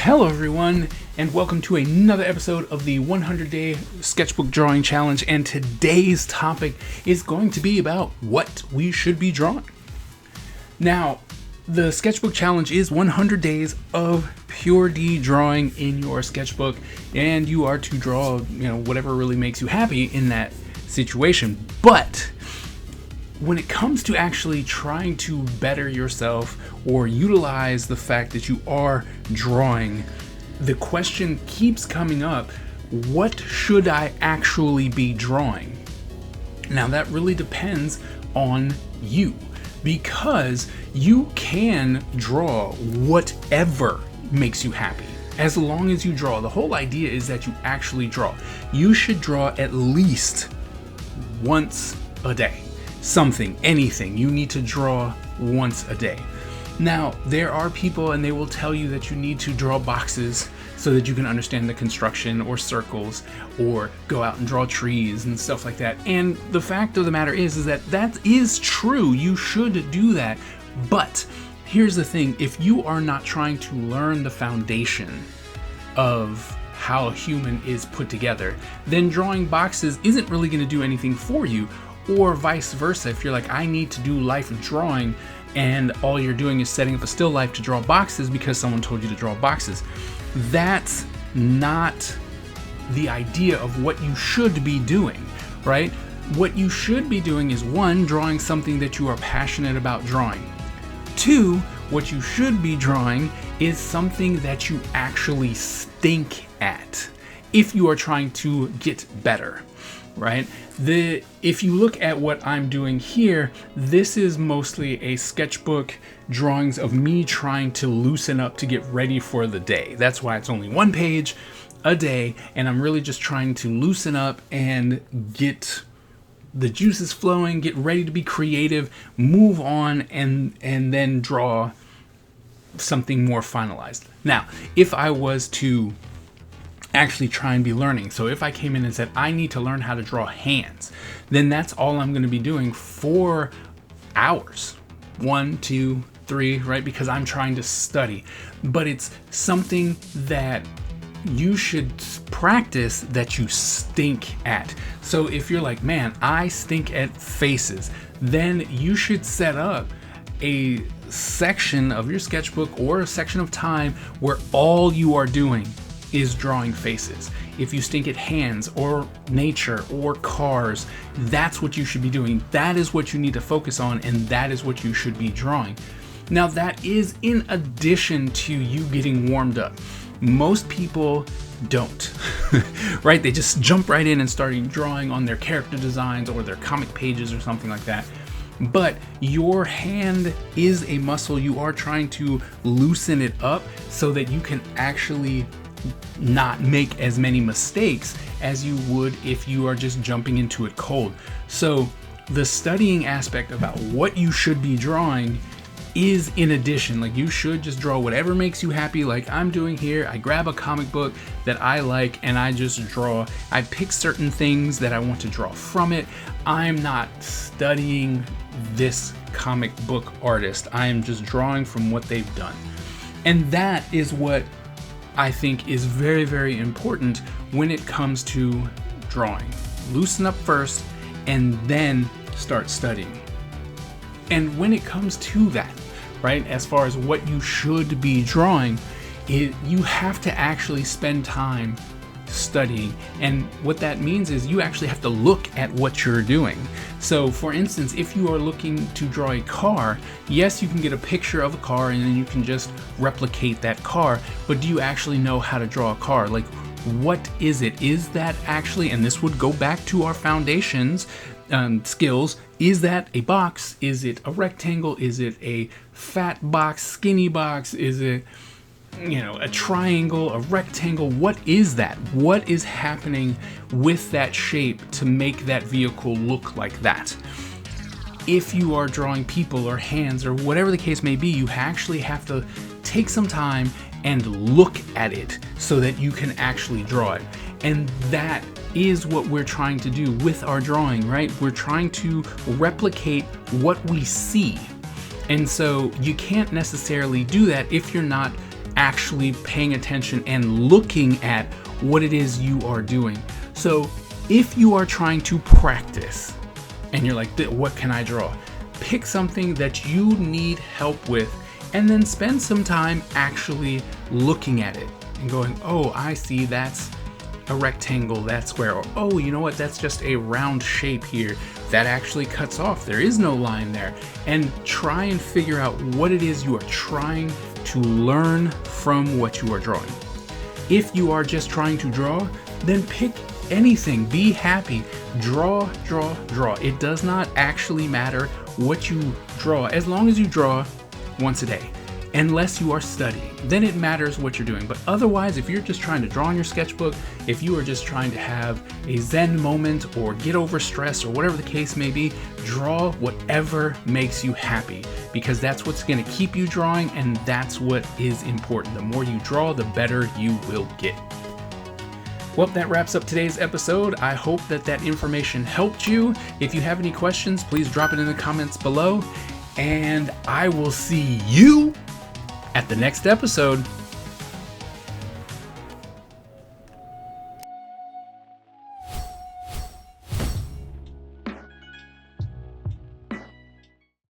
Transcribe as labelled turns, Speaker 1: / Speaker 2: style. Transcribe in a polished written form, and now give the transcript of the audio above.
Speaker 1: Hello everyone, and welcome to another episode of the 100-Day Sketchbook Drawing Challenge, and today's topic is going to be about what we should be drawing. Now, the Sketchbook Challenge is 100 days of pure D drawing in your sketchbook, and you are to draw, whatever really makes you happy in that situation. But when it comes to actually trying to better yourself or utilize the fact that you are drawing, the question keeps coming up, what should I actually be drawing? Now that really depends on you, because you can draw whatever makes you happy. As long as you draw, the whole idea is that you actually draw. You should draw at least once a day. Something, anything, you need to draw once a day. Now, there are people and they will tell you that you need to draw boxes so that you can understand the construction, or circles, or go out and draw trees and stuff like that. And the fact of the matter is that is true. You should do that. But here's the thing, if you are not trying to learn the foundation of how a human is put together, then drawing boxes isn't really going to do anything for you. Or vice versa, if you're like, I need to do life drawing, and all you're doing is setting up a still life to draw boxes because someone told you to draw boxes. That's not the idea of what you should be doing, right? What you should be doing is, one, drawing something that you are passionate about drawing. Two, what you should be drawing is something that you actually stink at if you are trying to get better. Right? If you look at what I'm doing here, this is mostly a sketchbook drawings of me trying to loosen up to get ready for the day. That's why it's only one page a day, and I'm really just trying to loosen up and get the juices flowing, get ready to be creative, move on, and then draw something more finalized. Now, if I was to actually try and be learning, so if I came in and said I need to learn how to draw hands, then that's all I'm going to be doing for hours, 1, 2, 3, right? Because I'm trying to study. But it's something that you should practice that you stink at. So if you're like, man, I stink at faces, then you should set up a section of your sketchbook or a section of time where all you are doing is drawing faces. If you stink at hands or nature or cars, that's what you should be doing. That is what you need to focus on, and that is what you should be drawing. Now, that is in addition to you getting warmed up. Most people don't, right? They just jump right in and start drawing on their character designs or their comic pages or something like that. But your hand is a muscle. You are trying to loosen it up so that you can actually not make as many mistakes as you would if you are just jumping into it cold. So the studying aspect about what you should be drawing is in addition. Like, you should just draw whatever makes you happy, like I'm doing here. I grab a comic book that I like and I just draw. I pick certain things that I want to draw from it. I'm not studying this comic book artist. I am just drawing from what they've done. And that is what I think is very, very important when it comes to drawing. Loosen up first and then start studying. And when it comes to that, right, as far as what you should be drawing, you have to actually spend time studying. And what that means is you actually have to look at what you're doing. So for instance, if you are looking to draw a car, yes, you can get a picture of a car and then you can just replicate that car, but do you actually know how to draw a car? Like, what is it? Is that actually, and this would go back to our foundations skills, is that a box? Is it a rectangle? Is it a fat box, skinny box? Is it a triangle, a rectangle? What is that? What is happening with that shape to make that vehicle look like that? If you are drawing people or hands or whatever the case may be, you actually have to take some time and look at it so that you can actually draw it. And that is what we're trying to do with our drawing, right? We're trying to replicate what we see. And so you can't necessarily do that if you're not actually paying attention and looking at what it is you are doing. So if you are trying to practice and you're like, what can I draw? Pick something that you need help with and then spend some time actually looking at it and going, oh, I see that's a rectangle, that's square, or oh, you know what, that's just a round shape here that actually cuts off, there is no line there. And try and figure out what it is you are trying to learn from what you are drawing. If you are just trying to draw, then pick anything, be happy, draw. It does not actually matter what you draw, as long as you draw once a day. Unless you are studying, then it matters what you're doing. But otherwise, if you're just trying to draw in your sketchbook, if you are just trying to have a Zen moment or get over stress or whatever the case may be, draw whatever makes you happy, because that's what's going to keep you drawing, and that's what is important. The more you draw, the better you will get. Well, that wraps up today's episode. I hope that information helped you. If you have any questions, please drop it in the comments below, and I will see you at the next episode.